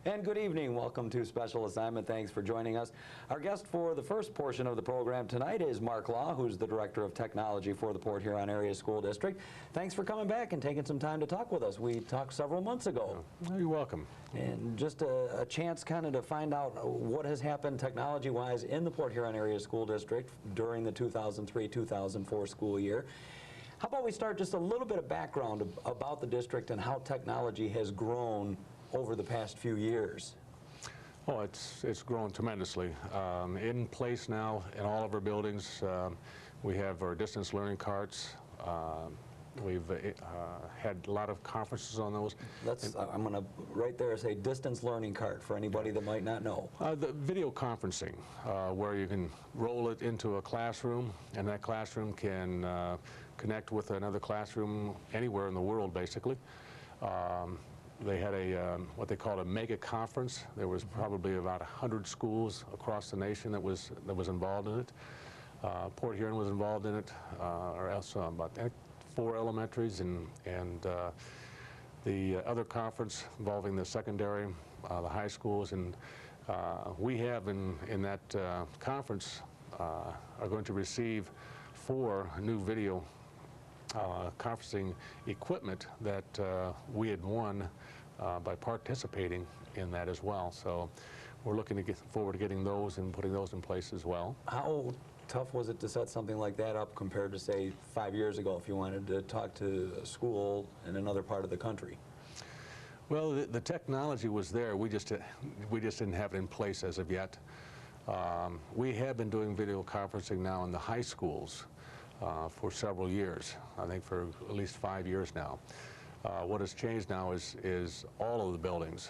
And good evening. Welcome to Special Assignment. Thanks for joining us. Our guest for the first portion of the program tonight is Mark Law, who's the Director of Technology for the Port Huron Area School District. Thanks for coming back and taking some time to talk with us. We talked several months ago. Oh, you're welcome. And just a chance kind of to find out what has happened technology-wise in the Port Huron Area School District during the 2003-2004 school year. How about we start just a little bit of background about the district and how technology has grown over the past few years? Oh, it's grown tremendously. In place now in all of our buildings, we have our distance learning carts. We've had a lot of conferences on those. I'm going to right there say distance learning cart for anybody that might not know. The video conferencing, where you can roll it into a classroom, and that classroom can connect with another classroom anywhere in the world, basically. They had what they called a mega conference. There was probably about 100 schools across the nation that was involved in it. Port Huron was involved in it, or else about 4 elementaries, and the other conference involving the secondary, the high schools, and we have in that conference are going to receive 4 new video conferencing equipment that we had won by participating in that as well. So we're looking to get forward to getting those and putting those in place as well. How tough was it to set something like that up compared to, say, 5 years ago if you wanted to talk to a school in another part of the country? Well, the technology was there. We just didn't have it in place as of yet. We have been doing video conferencing now in the high schools for several years. I think for at least 5 years now. What has changed now is all of the buildings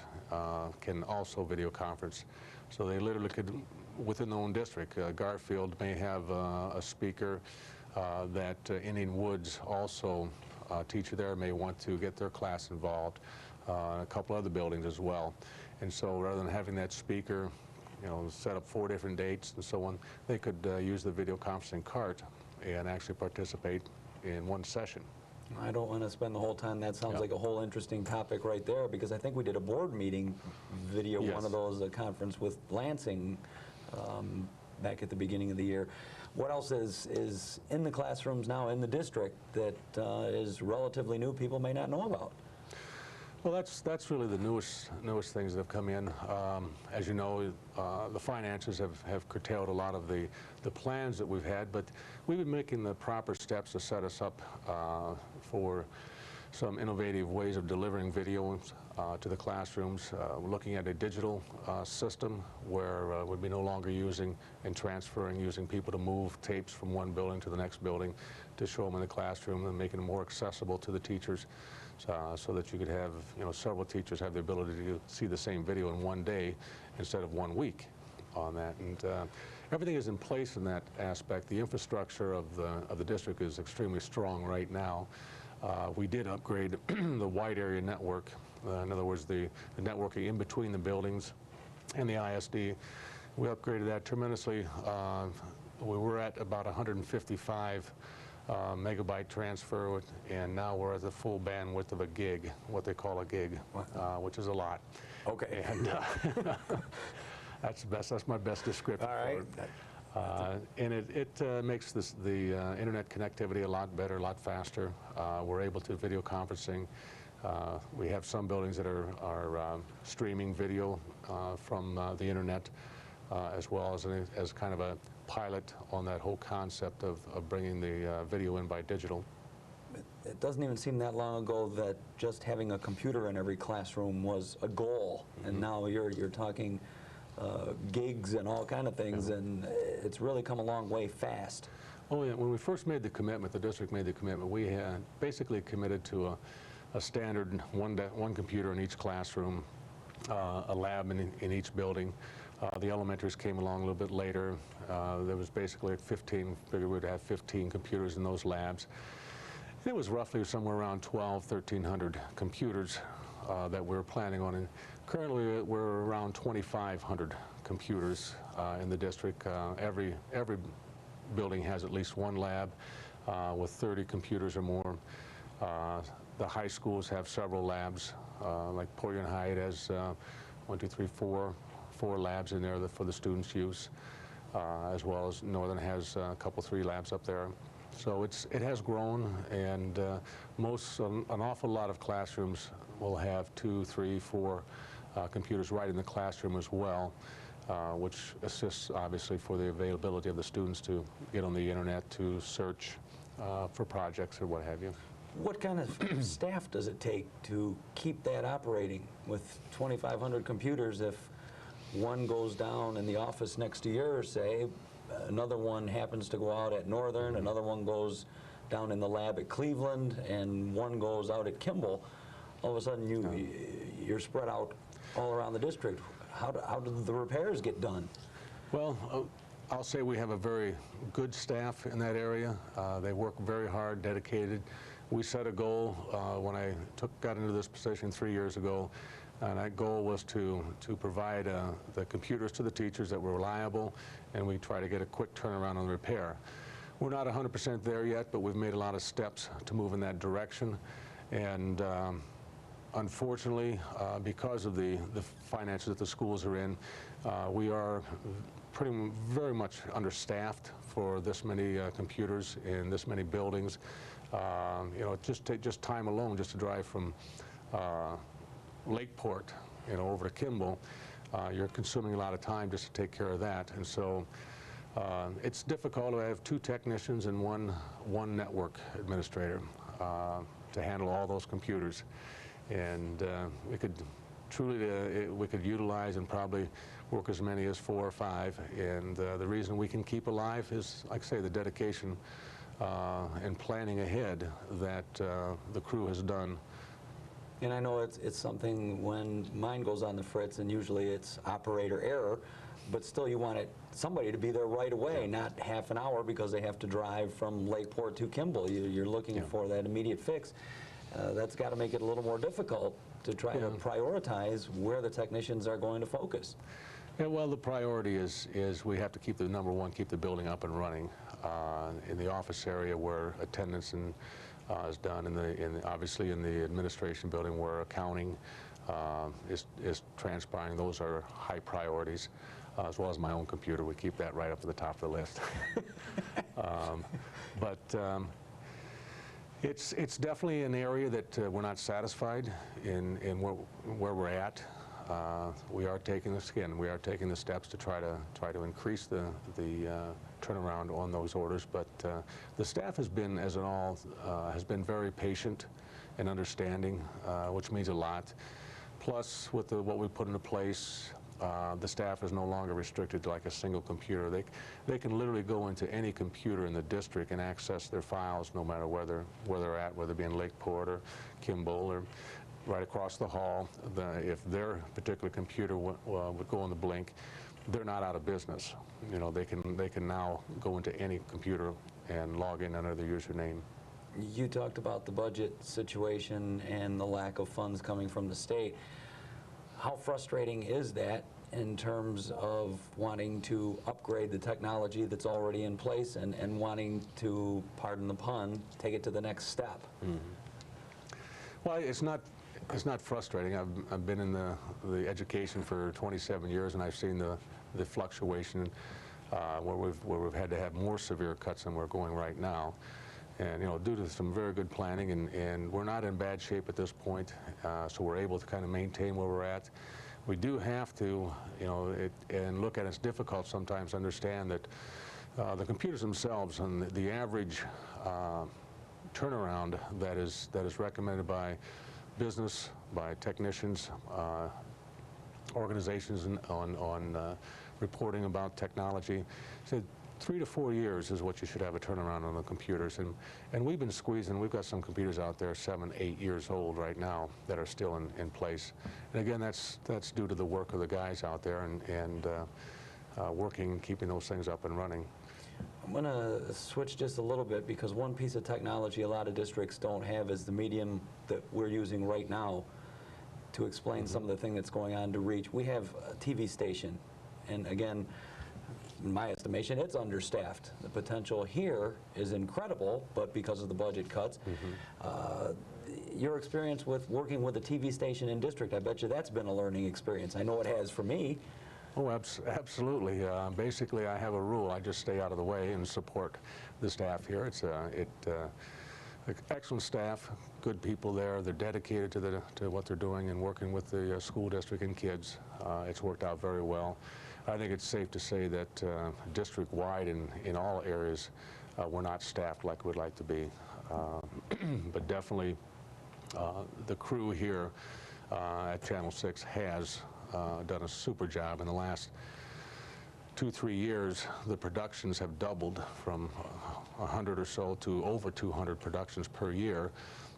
can also video conference. So they literally could, within their own district, Garfield may have a speaker that Indian Woods also, a teacher there may want to get their class involved, a couple other buildings as well. And so rather than having that speaker, set up 4 different dates and so on, they could use the video conferencing cart and actually participate in one session. I don't want to spend the whole time. That sounds like a whole interesting topic right there, because I think we did a board meeting video, one of those, a conference with Lansing back at the beginning of the year. What else is in the classrooms now in the district that is relatively new, people may not know about? Well, that's really the newest things that have come in. As you know, the finances have curtailed a lot of the plans that we've had, but we've been making the proper steps to set us up for some innovative ways of delivering videos to the classrooms. We're looking at a digital system where we'd be no longer using people to move tapes from one building to the next building to show them in the classroom, and making them more accessible to the teachers, so that you could have several teachers have the ability to see the same video in one day instead of 1 week on that. And everything is in place in that aspect. The infrastructure of the district is extremely strong right now. We did upgrade the wide area network, in other words, the networking in between the buildings and the ISD. We upgraded that tremendously. We were at about 155 megabyte transfer, and now we're at the full bandwidth of a gig, what they call a gig, which is a lot. Okay. And that's my best description. All right. And it makes the internet connectivity a lot better, a lot faster. We're able to video conferencing. We have some buildings that are streaming video from the internet, as well as kind of a pilot on that whole concept of bringing the video in by digital. It doesn't even seem that long ago that just having a computer in every classroom was a goal, and now you're talking gigs and all kind of things, and it's really come a long way fast. Oh yeah, when we first made the commitment, the district made the commitment, we had basically committed to a standard one computer in each classroom, a lab in each building. The elementaries came along a little bit later. There was basically 15, figured we'd have 15 computers in those labs. And it was roughly somewhere around 1,300 computers that we were planning on. And currently we're around 2,500 computers in the district. Every building has at least one lab with 30 computers or more. The high schools have several labs, like Port Huron High has four labs in there for the students' use, as well as Northern has a couple, 3 labs up there. So it has grown, and an awful lot of classrooms will have 2, 3, 4 computers right in the classroom as well, which assists obviously for the availability of the students to get on the internet to search for projects or what have you. What kind of staff does it take to keep that operating with 2,500 computers? If one goes down in the office next to yours, say, another one happens to go out at Northern, another one goes down in the lab at Cleveland, and one goes out at Kimball, all of a sudden you're spread out all around the district. How do the repairs get done? Well, I'll say we have a very good staff in that area. They work very hard, dedicated. We set a goal when I got into this position 3 years ago, and that goal was to provide the computers to the teachers that were reliable, and we try to get a quick turnaround on the repair. We're not 100% there yet, but we've made a lot of steps to move in that direction. And unfortunately, because of the finances that the schools are in, we are very much understaffed for this many computers in this many buildings. You know, just time alone, just to drive from Lakeport, over to Kimball, you're consuming a lot of time just to take care of that. And so it's difficult. I have 2 technicians and one network administrator to handle all those computers. And we could utilize and probably work as many as 4 or 5. And the reason we can keep alive is, like I say, the dedication and planning ahead that the crew has done. And I know it's something when mine goes on the fritz, and usually it's operator error, but still you want somebody to be there right away, not half an hour because they have to drive from Lakeport to Kimball. You're looking for that immediate fix. That's got to make it a little more difficult to try to prioritize where the technicians are going to focus. Yeah, well, the priority is we have to keep number one, keep the building up and running. In the office area where attendance is done, obviously in the administration building where accounting is transpiring, those are high priorities, as well as my own computer. We keep that right up to the top of the list. It's definitely an area that we're not satisfied in where we're at. We are taking the steps to try to increase the turnaround on those orders, but the staff has been, as in all, has been very patient and understanding, which means a lot. Plus, with what we put into place, the staff is no longer restricted to like a single computer. They can literally go into any computer in the district and access their files, no matter where they're at, whether it be in Lakeport or Kimball or right across the hall. If their particular computer would go on the blink, they're not out of business. They can now go into any computer and log in under their username. You talked about the budget situation and the lack of funds coming from the state. How frustrating is that in terms of wanting to upgrade the technology that's already in place and wanting to, pardon the pun, take it to the next step? Mm-hmm. Well, it's not frustrating. I've been in the education for 27 years, and I've seen the fluctuation where we've had to have more severe cuts than we're going right now. And due to some very good planning, and we're not in bad shape at this point, so we're able to kind of maintain where we're at. We do have to, and look at it's difficult sometimes to understand that the computers themselves and the average turnaround that is recommended by business, by technicians, organizations on reporting about technology. So 3 to 4 years is what you should have a turnaround on the computers, and we've been squeezing. We've got some computers out there 7, 8 years old right now that are still in place. And again, that's due to the work of the guys out there and working, keeping those things up and running. I'm going to switch just a little bit, because one piece of technology a lot of districts don't have is the medium that we're using right now to explain some of the thing that's going on to reach. We have a TV station, and again, in my estimation, it's understaffed. The potential here is incredible, but because of the budget cuts, your experience with working with a TV station in district, I bet you that's been a learning experience. I know it has for me. Oh, absolutely. Basically, I have a rule. I just stay out of the way and support the staff here. It's excellent staff, good people there. They're dedicated to what they're doing and working with the school district and kids. It's worked out very well. I think it's safe to say that district-wide in all areas, we're not staffed like we'd like to be. But definitely the crew here at Channel 6 has done a super job. In the last 2-3 years, the productions have doubled from 100 or so to over 200 productions per year,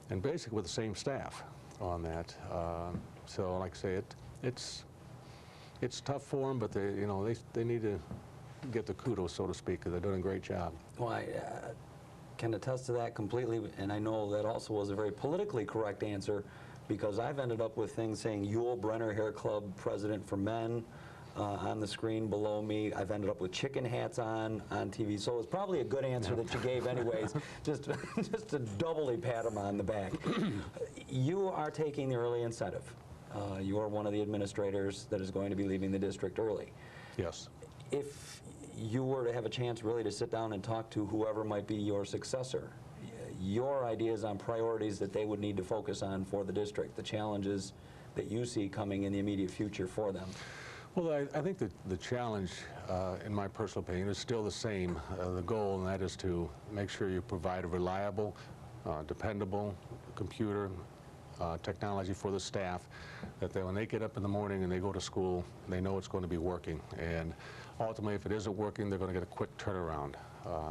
and basically with the same staff on that. So, like I say, it's tough for them, but they need to get the kudos, so to speak, because they're doing a great job. Well, I can attest to that completely, and I know that also was a very politically correct answer, because I've ended up with things saying Yule Brenner Hair Club President for Men on the screen below me. I've ended up with chicken hats on TV, so it's probably a good answer that you gave anyways, just to doubly pat them on the back. You are taking the early incentive. You are one of the administrators that is going to be leaving the district early. Yes. If you were to have a chance really to sit down and talk to whoever might be your successor, your ideas on priorities that they would need to focus on for the district, the challenges that you see coming in the immediate future for them. Well, I think that the challenge, in my personal opinion, is still the same. The goal, and that is to make sure you provide a reliable, dependable computer technology for the staff, that when they get up in the morning and they go to school, they know it's going to be working. And ultimately, if it isn't working, they're going to get a quick turnaround.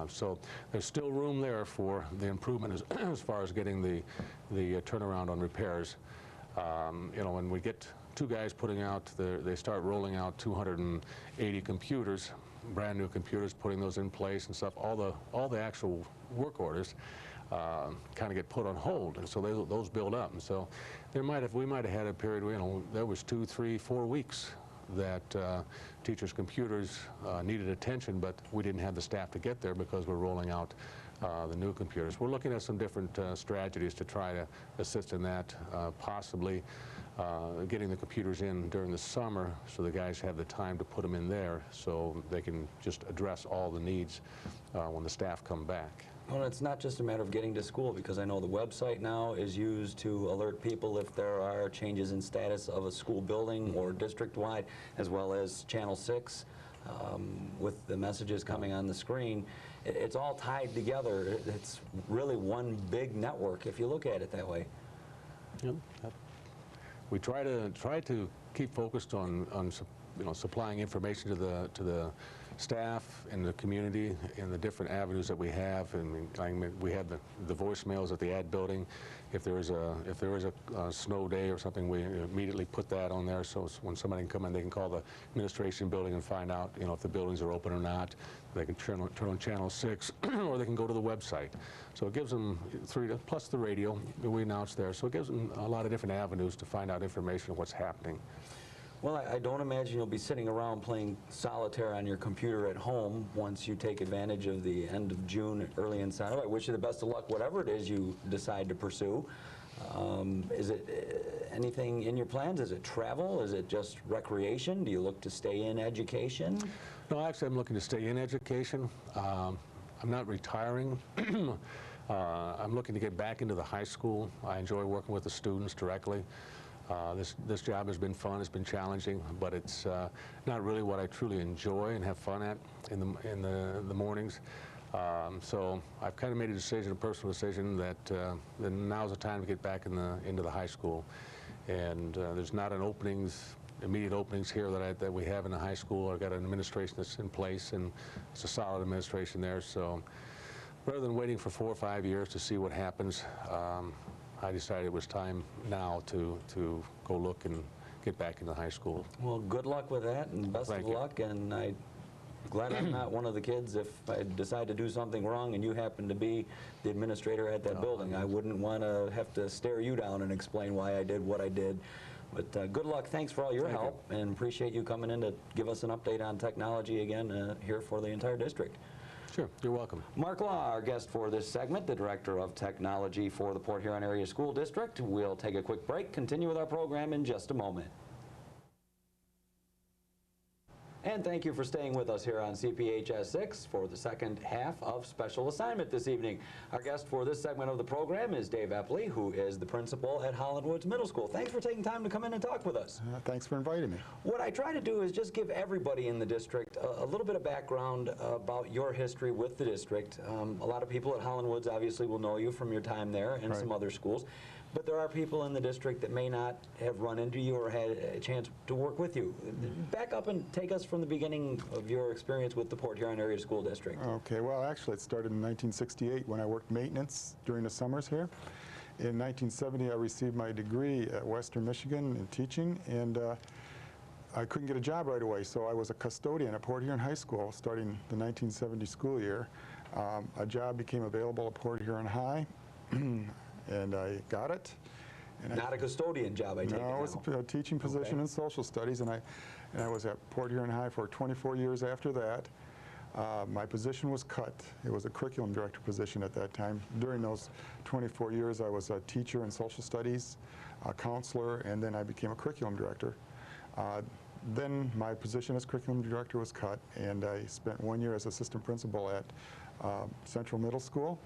So there's still room there for the improvement as far as getting the turnaround on repairs. When we get two guys putting out, they start rolling out 280 computers, brand new computers, putting those in place and stuff, all the actual work orders kind of get put on hold, and so those build up. And so we might have had a period where there was 2, 3, 4 weeks that teachers' computers needed attention, but we didn't have the staff to get there because we're rolling out the new computers. We're looking at some different strategies to try to assist in that, possibly getting the computers in during the summer so the guys have the time to put them in there so they can just address all the needs when the staff come back. Well, it's not just a matter of getting to school, because I know the website now is used to alert people if there are changes in status of a school building or district-wide, as well as Channel 6 with the messages coming on the screen. It's all tied together. It's really one big network if you look at it that way. Yep. We try to keep focused on supplying information to the staff and the community in the different avenues that we have. And we have the voicemails at the ad building. If there is a snow day or something, we immediately put that on there, so when somebody can come in, they can call the administration building and find out if the buildings are open or not. They can turn on Channel 6 or they can go to the website. So it gives them plus the radio that we announce there. So it gives them a lot of different avenues to find out information of what's happening. Well, I don't imagine you'll be sitting around playing solitaire on your computer at home once you take advantage of the end of June early incentive. I wish you the best of luck, whatever it is you decide to pursue. Is it anything in your plans? Is it travel? Is it just recreation? Do you look to stay in education? No, actually, I'm looking to stay in education. I'm not retiring. I'm looking to get back into the high school. I enjoy working with the students directly. This job has been fun, it's been challenging, but it's not really what I truly enjoy and have fun at in the mornings. So I've kind of made a personal decision that now's the time to get back into the high school. And there's not immediate openings here that we have in the high school. I've got an administration that's in place, and it's a solid administration there. So rather than waiting for 4 or 5 years to see what happens, I decided it was time now to go look and get back into high school. Well, good luck with that, and best of luck. And I'm glad I'm not one of the kids. If I decide to do something wrong and you happen to be the administrator at that building, I wouldn't want to have to stare you down and explain why I did what I did. But good luck. Thanks for all your help, and appreciate you coming in to give us an update on technology again here for the entire district. Sure, you're welcome. Mark Law, our guest for this segment, the Director of Technology for the Port Huron Area School District. We'll take a quick break, continue with our program in just a moment. And thank you for staying with us here on CPHS 6 for the second half of Special Assignment this evening. Our guest for this segment of the program is Dave Eppley, who is the principal at Holland Woods Middle School. Thanks for taking time to come in and talk with us. Thanks for inviting me. What I try to do is just give everybody in the district a little bit of background about your history with the district. A lot of people at Holland Woods obviously will know you from your time there and some other schools. But there are people in the district that may not have run into you or had a chance to work with you. Back up and take us from the beginning of your experience with the Port Huron Area School District. Okay, well, actually, it started in 1968 when I worked maintenance during the summers here. In 1970, I received my degree at Western Michigan in teaching, and I couldn't get a job right away, so I was a custodian at Port Huron High School starting the 1970 school year. A job became available at Port Huron High. And I got it. And Not a custodian job, I take it now. No, it was a teaching position in social studies, and I was at Port Huron High for 24 years after that. My position was cut. It was a curriculum director position at that time. During those 24 years, I was a teacher in social studies, a counselor, and then I became a curriculum director. Then my position as curriculum director was cut, and I spent 1 year as assistant principal at Central Middle School.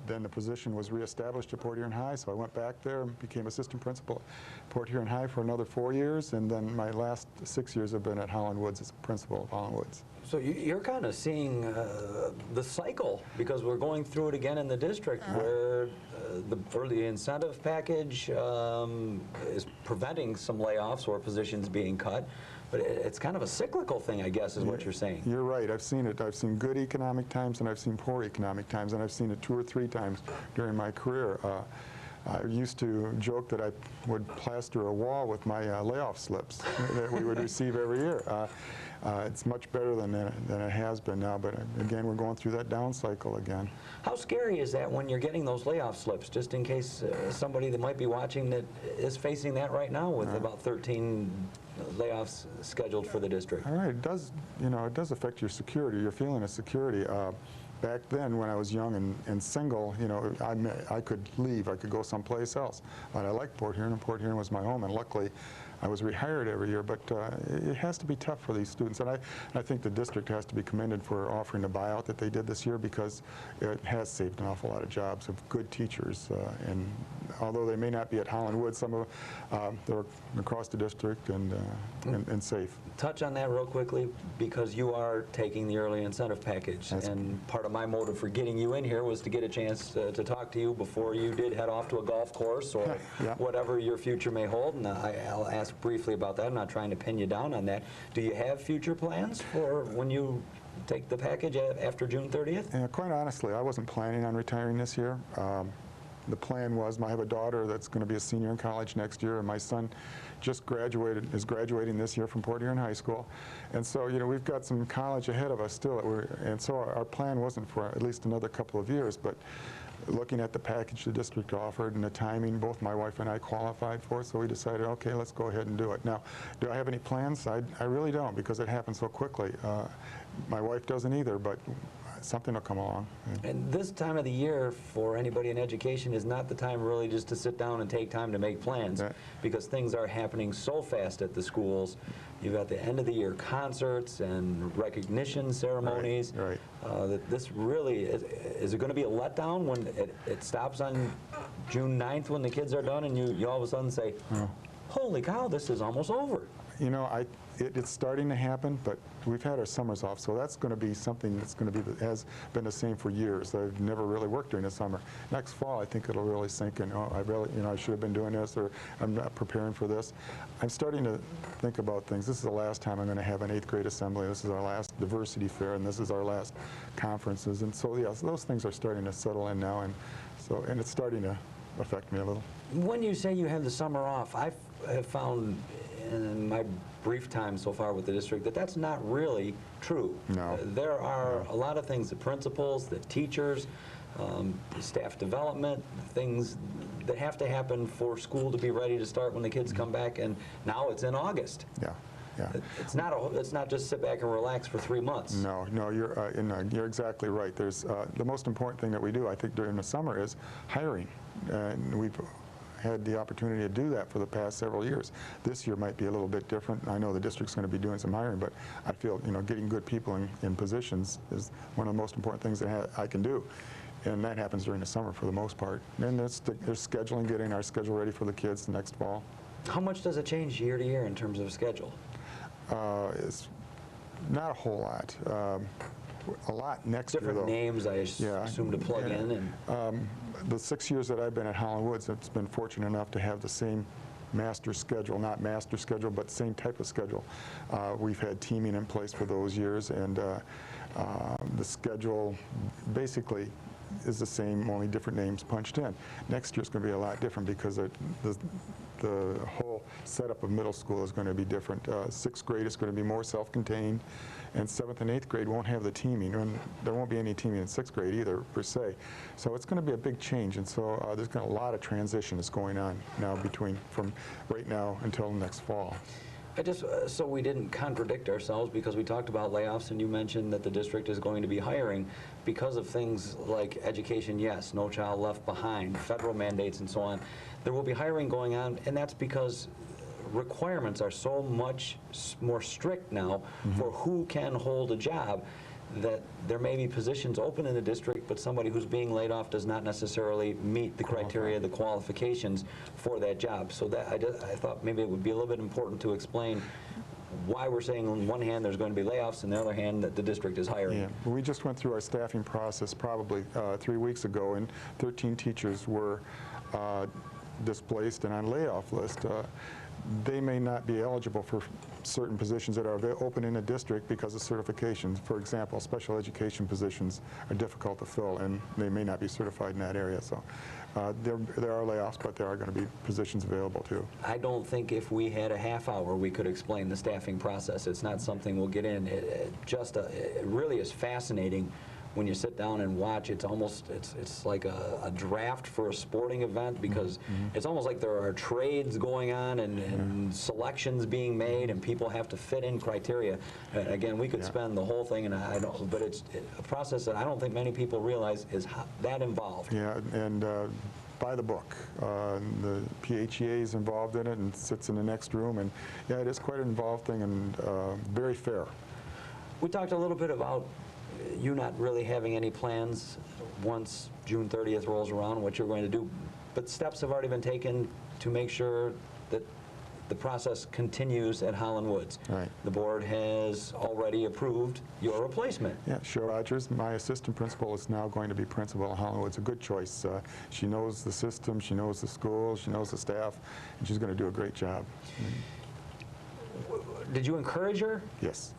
Then the position was reestablished at Port Huron High, so I went back there and became assistant principal at Port Huron High for another 4 years, and then my last 6 years have been at Holland Woods as principal of Holland Woods. So you're kind of seeing the cycle, because we're going through it again in the district, where the early incentive package is preventing some layoffs or positions being cut. But it's kind of a cyclical thing, I guess, is what you're saying. You're right. I've seen it. I've seen good economic times, and I've seen poor economic times, and I've seen it 2 or 3 times during my career. I used to joke that I would plaster a wall with my layoff slips that we would receive every year. It's much better than it has been now, but again, we're going through that down cycle again. How scary is that when you're getting those layoff slips, just in case somebody that might be watching that is facing that right now with about 13 layoffs scheduled for the district? All right, it does, it does affect your security, your feeling of security. Back then, when I was young and single, I could leave, I could go someplace else. But I liked Port Huron, and Port Huron was my home, and luckily I was rehired every year, but it has to be tough for these students, and I think the district has to be commended for offering the buyout that they did this year, because it has saved an awful lot of jobs of good teachers, and although they may not be at Holland Woods, some of them, they're across the district and safe. Touch on that real quickly, because you are taking the early incentive package, and part of my motive for getting you in here was to get a chance to talk to you before you did head off to a golf course or whatever your future may hold, and I'll ask briefly about that. I'm not trying to pin you down on that. Do you have future plans for when you take the package after June 30th? Yeah, quite honestly, I wasn't planning on retiring this year. The plan was, I have a daughter that's going to be a senior in college next year, and my son just is graduating this year from Port Huron High School. And so, we've got some college ahead of us still, and so our plan wasn't for at least another couple of years, but looking at the package the district offered and the timing, both my wife and I qualified for, so we decided, okay, let's go ahead and do it. Now, do I have any plans? I really don't, because it happened so quickly. My wife doesn't either, but something will come along. And this time of the year for anybody in education is not the time really just to sit down and take time to make plans, because things are happening so fast at the schools. You've got the end of the year concerts and recognition ceremonies. Right. That this really, is it going to be a letdown when it stops on June 9th when the kids are done and you all of a sudden say, holy cow, this is almost over? It's starting to happen, but we've had our summers off, so that's going to be something that's going to be has been the same for years. I've never really worked during the summer. Next fall, I think it'll really sink in. Oh, I should have been doing this, or I'm not preparing for this. I'm starting to think about things. This is the last time I'm going to have an 8th grade assembly. This is our last diversity fair, and this is our last conferences. And so, yeah, so those things are starting to settle in now, and it's starting to affect me a little. When you say you have the summer off, I have found in my brief time so far with the district that that's not really true. No. There are a lot of things, the principals, the teachers, staff development, things that have to happen for school to be ready to start when the kids come back, and now it's in August. Yeah. Yeah. It's not just sit back and relax for 3 months. No, you're exactly right. There's the most important thing that we do, I think, during the summer is hiring. And we've had the opportunity to do that for the past several years. This year might be a little bit different. I know the district's going to be doing some hiring, but I feel getting good people in positions is one of the most important things that I can do. And that happens during the summer for the most part. And there's scheduling, getting our schedule ready for the kids the next fall. How much does it change year to year in terms of schedule? It's not a whole lot. A lot next year, though. Different names, I assume, to plug in. And the 6 years that I've been at Holland Woods, it's been fortunate enough to have the same master schedule, not master schedule, but same type of schedule. We've had teaming in place for those years, and the schedule basically is the same, only different names punched in. Next year's going to be a lot different because the whole setup of middle school is going to be different. 6th grade is going to be more self-contained, and 7th and 8th grade won't have the teaming, and there won't be any teaming in 6th grade either, per se. So it's going to be a big change, and so there's going to be a lot of transition that's going on now from right now until next fall. So we didn't contradict ourselves, because we talked about layoffs, and you mentioned that the district is going to be hiring because of things like education, yes, No Child Left Behind, federal mandates and so on. There will be hiring going on, and that's because requirements are so much more strict now for who can hold a job, that there may be positions open in the district, but somebody who's being laid off does not necessarily meet the criteria, the qualifications for that job. So that I thought maybe it would be a little bit important to explain why we're saying on one hand there's going to be layoffs, and on the other hand that the district is hiring. Yeah, we just went through our staffing process probably 3 weeks ago, and 13 teachers were displaced and on layoff list. They may not be eligible for certain positions that are open in a district because of certifications. For example, special education positions are difficult to fill, and they may not be certified in that area. So there are layoffs, but there are going to be positions available too. I don't think if we had a half hour we could explain the staffing process. It's not something we'll get in. It really is fascinating. When you sit down and watch, it's like a draft for a sporting event, because it's almost like there are trades going on and selections being made, and people have to fit in criteria. Again, we could spend the whole thing, but it's a process that I don't think many people realize is that involved. Yeah, and by the book. The PHEA is involved in it and sits in the next room, and yeah, it is quite an involved thing, and very fair. We talked a little bit about you not really having any plans once June 30th rolls around, what you're going to do, but steps have already been taken to make sure that the process continues at Holland Woods. Right. The board has already approved your replacement. Yeah, Cheryl Rogers, my assistant principal, is now going to be principal at Holland Woods. A good choice. She knows the system, she knows the school, she knows the staff, and she's going to do a great job. Did you encourage her? Yes.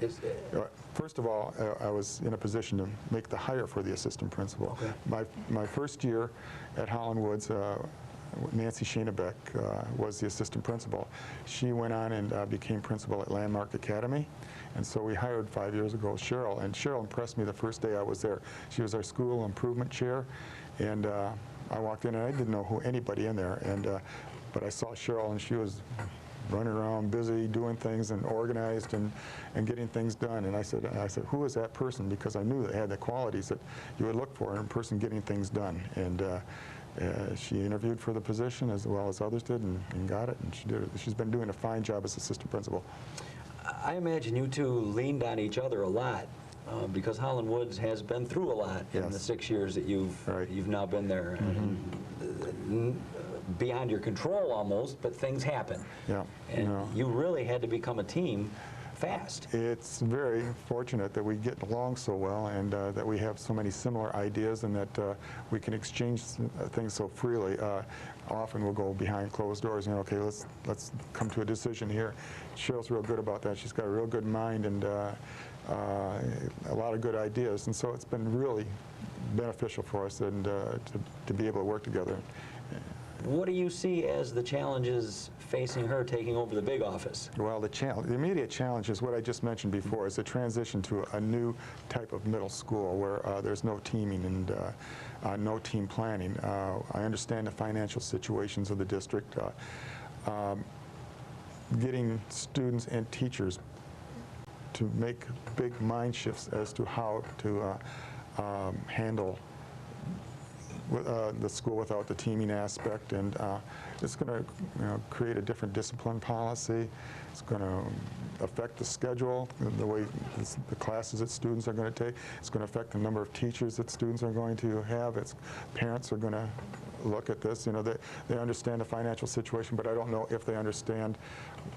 First of all, I was in a position to make the hire for the assistant principal. Okay. My first year at Holland Woods, Nancy Schoenebeck was the assistant principal. She went on and became principal at Landmark Academy, and so we hired 5 years ago Cheryl, and Cheryl impressed me the first day I was there. She was our school improvement chair, and I walked in and I didn't know anybody in there, and but I saw Cheryl, and she was running around busy doing things and organized and getting things done. And I said, who is that person? Because I knew they had the qualities that you would look for in a person getting things done. And she interviewed for the position as well as others did, and got it. And she's been doing a fine job as assistant principal. I imagine you two leaned on each other a lot, because Holland Woods has been through a lot in the 6 years that you've now been there. Beyond your control almost, but things happen. Yeah. And you really had to become a team fast. It's very fortunate that we get along so well, and that we have so many similar ideas, and that we can exchange things so freely. Often we'll go behind closed doors and, okay, let's come to a decision here. Cheryl's real good about that. She's got a real good mind and a lot of good ideas, and so it's been really beneficial for us, and to be able to work together. What do you see as the challenges facing her taking over the big office? Well, the immediate challenge is what I just mentioned before, is the transition to a new type of middle school where there's no teaming and no team planning. I understand the financial situations of the district. getting students and teachers to make big mind shifts as to how to handle the school without the teaming aspect, and it's going to create a different discipline policy. It's going to affect the schedule, the way the classes that students are going to take. It's going to affect the number of teachers that students are going to have. Parents are going to look at this. They understand the financial situation, but I don't know if they understand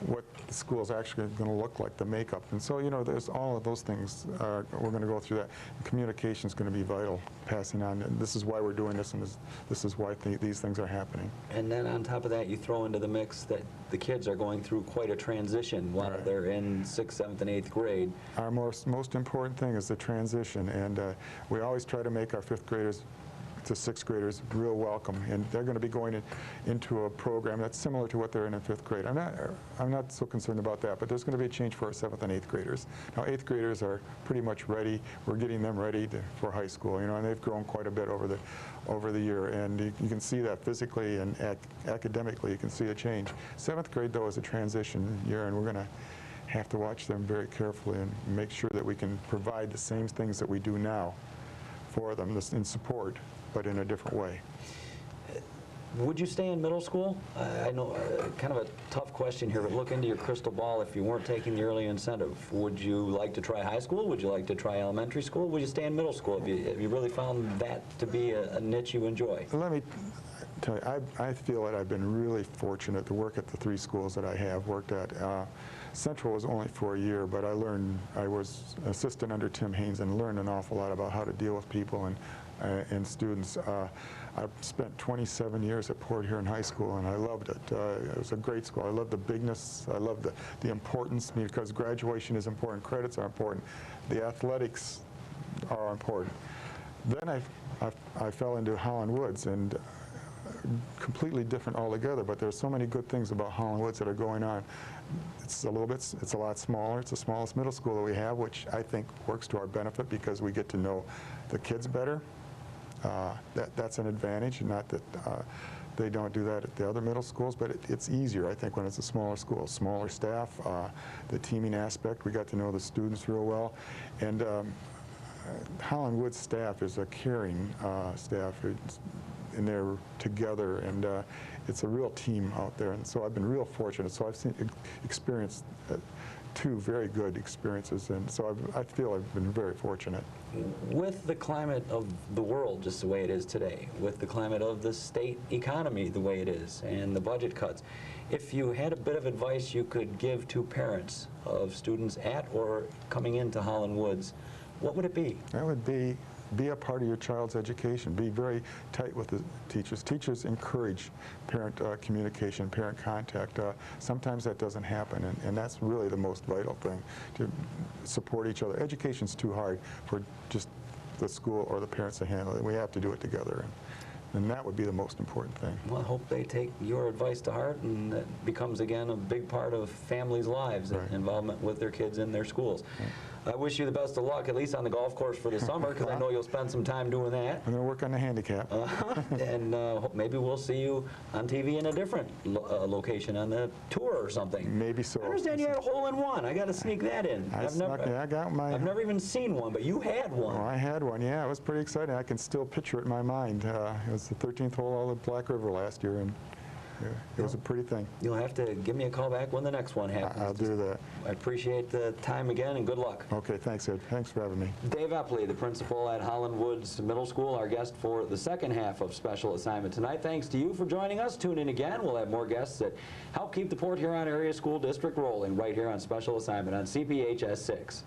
what the school is actually going to look like, the makeup. And so, there's all of those things. We're going to go through that. Communication is going to be vital, passing on. And this is why we're doing this, and this is why these things are happening. And then on top of that, you throw into the mix that the kids are going through quite a transition while they're in 6th, 7th, and 8th grade. Our most important thing is the transition, and we always try to make our 5th graders to 6th graders real welcome, and they're going to be going into a program that's similar to what they're in 5th grade. I'm not so concerned about that, but there's going to be a change for our 7th and 8th graders. Now, 8th graders are pretty much ready. We're getting them ready for high school, and they've grown quite a bit over the year, and you can see that physically and academically. You can see a change. 7th grade, though, is a transition year, and we're going to have to watch them very carefully and make sure that we can provide the same things that we do now for them in support, but in a different way. Would you stay in middle school? I know, kind of a tough question here, but look into your crystal ball. If you weren't taking the early incentive, would you like to try high school? Would you like to try elementary school? Would you stay in middle school? Have you really found that to be a niche you enjoy? Let me tell you, I feel that I've been really fortunate to work at the 3 schools that I have worked at. Central was only for a year, but I was assistant under Tim Haynes and learned an awful lot about how to deal with people and students. I've spent 27 years at Port Huron High School, and I loved it. It was a great school. I loved the bigness. I loved the importance, because graduation is important, credits are important, the athletics are important. Then I fell into Holland Woods, and completely different altogether, but there's so many good things about Holland Woods that are going on. It's a lot smaller. It's the smallest middle school that we have, which I think works to our benefit because we get to know the kids better. That's an advantage, not that they don't do that at the other middle schools, but it's easier, I think, when it's a smaller school. Smaller staff, the teaming aspect, we got to know the students real well. And Holland Woods staff is a caring staff, and they're together, and it's a real team out there. And so I've been real fortunate. So I've experienced 2 very good experiences, and so I feel I've been very fortunate. With the climate of the world just the way it is today, with the climate of the state economy the way it is, and the budget cuts, if you had a bit of advice you could give to parents of students at or coming into Holland Woods, what would it be? That would be a part of your child's education. Be very tight with the teachers. Teachers encourage parent communication, parent contact. Sometimes that doesn't happen, and that's really the most vital thing, to support each other. Education's too hard for just the school or the parents to handle it. We have to do it together, and that would be the most important thing. Well, I hope they take your advice to heart, and it becomes, again, a big part of families' lives, Right. Involvement with their kids in their schools. Right. I wish you the best of luck, at least on the golf course for the summer, because I know you'll spend some time doing that. I'm going to work on the handicap. And maybe we'll see you on TV in a different location on the tour or something. Maybe so. I understand you had a hole-in-one. I got to sneak that in. I've never even seen one, but you had one. Oh, I had one, yeah. It was pretty exciting. I can still picture it in my mind. It was the 13th hole of the Black River last year, and it was a pretty thing. You'll have to give me a call back when the next one happens. I'll do that. I appreciate the time again, and good luck. Okay, thanks, Ed. Thanks for having me. Dave Eppley, the principal at Holland Woods Middle School, our guest for the second half of Special Assignment tonight. Thanks to you for joining us. Tune in again. We'll have more guests that help keep the Port Huron Area School District rolling right here on Special Assignment on CPHS 6.